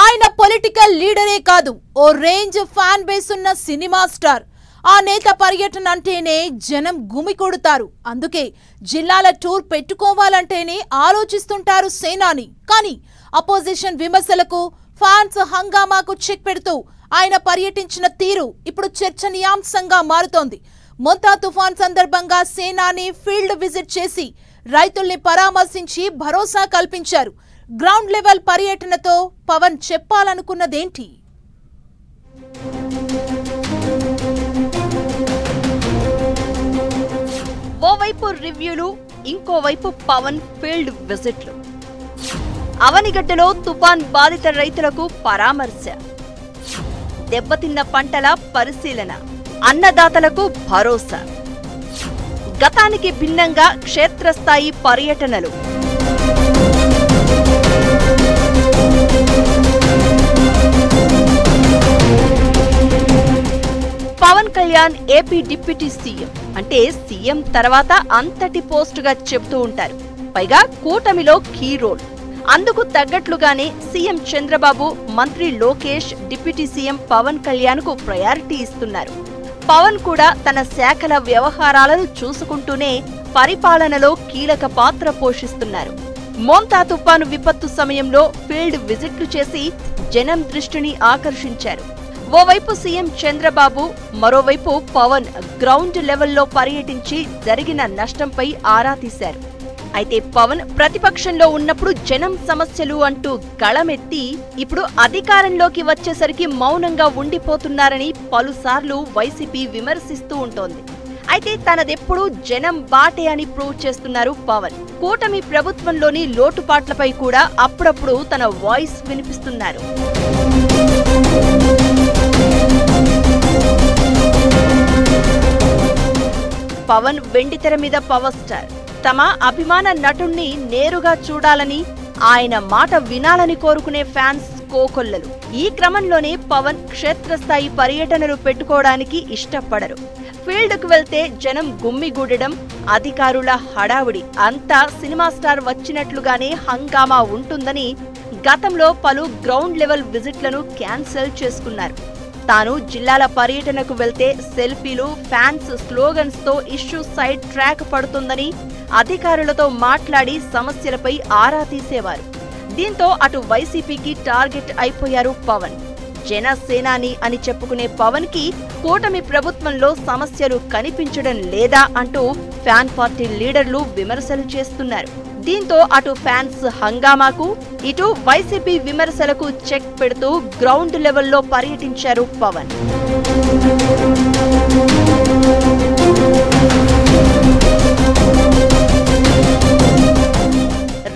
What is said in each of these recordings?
ఆయన పొలిటికల్ లీడరే కాదు, ఓ range fan base ఉన్న సినిమా స్టార్. ఆ నేత పర్యటన అంటేనే జనం గుమికొడుతారు. అందుకే జిల్లాల టూర్ పెట్టుకోవాలంటేనే ఆలోచిస్తుంటారు సేనాని. కానీ అపోజిషన్ విమర్శలకు, ఫ్యాన్స్ హంగామాకు చెక్ పెడుతూ ఆయన పర్యటించిన తీరు ఇప్పుడు చర్చనీయాంశంగా మారుతోంది. మోంతా తుఫాన్ సందర్భంగా సేనాని ఫీల్డ్ విజిట్ చేసి రైతుల్ని పరామర్శించి భరోసా కల్పించారు. గ్రౌండ్ లెవెల్ పర్యటనతో పవన్ చెప్పాలనుకున్నదేంటి? ఓవైపు రివ్యూలు, ఇంకోవైపు పవన్ ఫీల్డ్ విజిట్లు. అవనిగడ్డలో తుఫాన్ బాధిత రైతులకు పరామర్శ, దెబ్బతిన్న పంటల పరిశీలన, అన్నదాతలకు భరోసా. గతానికి భిన్నంగా క్షేత్రస్థాయి పర్యటనలు. Pawan Kalyan AP deputy CM అంటే సీఎం తర్వాత అంతటి పోస్టుగా చెబుతూ ఉంటారు. పైగా కూటమిలో కీ రోల్. అందుకు తగ్గట్లుగానే సీఎం చంద్రబాబు, మంత్రి లోకేష్ డిప్యూటీ సీఎం పవన్ కళ్యాణ్ కు ప్రయారిటీ ఇస్తున్నారు. పవన్ కూడా తన శాఖల వ్యవహారాలను చూసుకుంటూనే పరిపాలనలో కీలక పాత్ర పోషిస్తున్నారు. మోంతా తుఫాను విపత్తు సమయంలో ఫీల్డ్ విజిట్లు చేసి జనం దృష్టిని ఆకర్షించారు. ఓవైపు సీఎం చంద్రబాబు, మరోవైపు పవన్ గ్రౌండ్ లెవెల్లో పర్యటించి జరిగిన నష్టంపై ఆరా తీశారు. అయితే పవన్ ప్రతిపక్షంలో ఉన్నప్పుడు జనం సమస్యలు అంటూ గళమెత్తి ఇప్పుడు అధికారంలోకి వచ్చేసరికి మౌనంగా ఉండిపోతున్నారని పలుసార్లు వైసీపీ విమర్శిస్తూ ఉంటోంది. అయితే తనదెప్పుడు జనం బాటే అని ప్రూవ్ చేస్తున్నారు పవన్. కూటమి ప్రభుత్వంలోని లోటుపాట్లపై కూడా అప్పుడప్పుడు తన వాయిస్ వినిపిస్తున్నారు. పవన్ వెండితెర మీద పవర్ స్టార్. తమ అభిమాన నటుణ్ణి నేరుగా చూడాలని, ఆయన మాట వినాలని కోరుకునే ఫ్యాన్స్ కోకొల్లలు. ఈ క్రమంలోనే పవన్ క్షేత్రస్థాయి పర్యటనలు పెట్టుకోవడానికి ఇష్టపడరు. ఫీల్డ్కు వెళ్తే జనం గుమ్మిగూడడం, అధికారుల హడావుడి, అంతా సినిమా స్టార్ వచ్చినట్లుగానే హంగామా ఉంటుందని గతంలో పలు గ్రౌండ్ లెవెల్ విజిట్లను క్యాన్సిల్ చేసుకున్నారు. తాను జిల్లాల పర్యటనకు వెళ్తే సెల్ఫీలు, ఫ్యాన్స్ స్లోగన్స్ తో ఇష్యూ సైడ్ ట్రాక్ పడుతుందని అధికారులతో మాట్లాడి సమస్యలపై ఆరా తీసేవారు. దీంతో అటు వైసీపీకి టార్గెట్ అయిపోయారు పవన్. జనసేనాని అని చెప్పుకునే పవన్ కి కూటమి ప్రభుత్వంలో సమస్యలు కనిపించడం లేదా అంటూ ఫ్యాన్ పార్టీ లీడర్లు విమర్శలు చేస్తున్నారు. దీంతో అటు ఫ్యాన్స్ హంగామాకు, ఇటు వైసీపీ విమర్శలకు చెక్ పెడుతూ గ్రౌండ్ లెవెల్లో పర్యటించారు పవన్.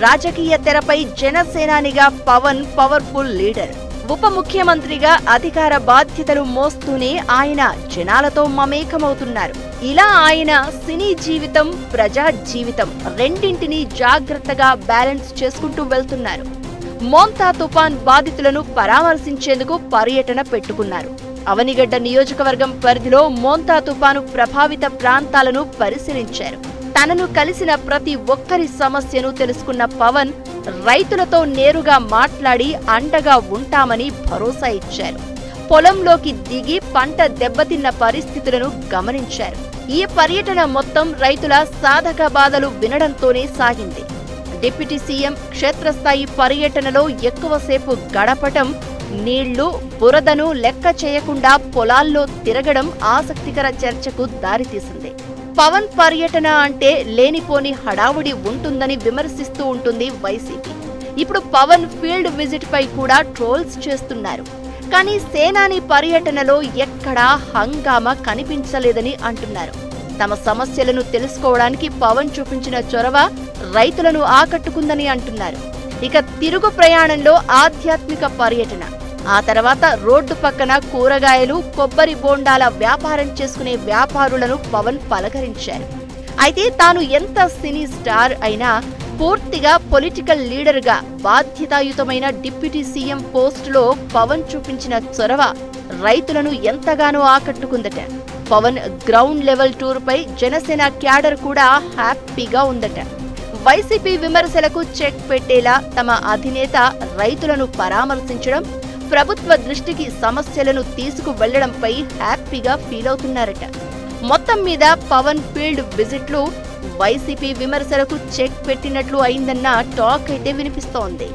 రాజకీయ తెరపై జనసేనానిగా పవన్ పవర్ఫుల్ లీడర్. ఉప ముఖ్యమంత్రిగా అధికార బాధ్యతలు మోస్తూనే ఆయన జనాలతో మమేకమవుతున్నారు. ఇలా ఆయన సినీ జీవితం, ప్రజా జీవితం రెండింటినీ జాగ్రత్తగా బ్యాలెన్స్ చేసుకుంటూ వెళ్తున్నారు. మోంతా తుఫాన్ బాధితులను పరామర్శించేందుకు పర్యటన పెట్టుకున్నారు. అవనిగడ్డ నియోజకవర్గం పరిధిలో మోంతా తుఫాను ప్రభావిత ప్రాంతాలను పరిశీలించారు. తనను కలిసిన ప్రతి ఒక్కరి సమస్యను తెలుసుకున్న పవన్ రైతులతో నేరుగా మాట్లాడి అండగా ఉంటామని భరోసా ఇచ్చారు. పొలంలోకి దిగి పంట దెబ్బతిన్న పరిస్థితులను గమనించారు. ఈ పర్యటన మొత్తం రైతుల సాధక బాధలు వినడంతోనే సాగింది. డిప్యూటీ సీఎం క్షేత్రస్థాయి పర్యటనలో ఎక్కువసేపు గడపటం, నీళ్లు, బురదను లెక్క చేయకుండా పొలాల్లో తిరగడం ఆసక్తికర చర్చకు దారితీసింది. పవన్ పర్యటన అంటే లేనిపోని హడావుడి ఉంటుందని విమర్శిస్తూ ఉంటుంది వైసీపీ. ఇప్పుడు పవన్ ఫీల్డ్ విజిట్ పై కూడా ట్రోల్స్ చేస్తున్నారు. కానీ సేనాని పర్యటనలో ఎక్కడా హంగామా కనిపించలేదని అంటున్నారు. తమ సమస్యలను తెలుసుకోవడానికి పవన్ చూపించిన చొరవ రైతులను ఆకట్టుకుందని అంటున్నారు. ఇక తిరుగు ప్రయాణంలో ఆధ్యాత్మిక పర్యటన, ఆ తర్వాత రోడ్డు పక్కన కూరగాయలు, కొబ్బరి బోండాల వ్యాపారం చేసుకునే వ్యాపారులను పవన్ పలకరించారు. అయితే తాను ఎంత సినీ స్టార్ అయినా పూర్తిగా పొలిటికల్ లీడర్ గా బాధ్యతాయుతమైన డిప్యూటీ సీఎం పోస్టులో పవన్ చూపించిన చొరవ రైతులను ఎంతగానో ఆకట్టుకుందట. పవన్ గ్రౌండ్ లెవెల్ టూర్ పై జనసేన క్యాడర్ కూడా హ్యాపీగా ఉందట. వైసీపీ విమర్శలకు చెక్ పెట్టేలా తమ అధినేత రైతులను పరామర్శించడం, ప్రభుత్వ దృష్టికి సమస్యలను తీసుకువెళ్లడంపై హ్యాపీగా ఫీల్ అవుతున్నారట. మొత్తం మీద పవన్ ఫీల్డ్ విజిట్లు వైసీపీ విమర్శలకు చెక్ పెట్టినట్లు అయిందన్న టాక్ అయితే వినిపిస్తోంది.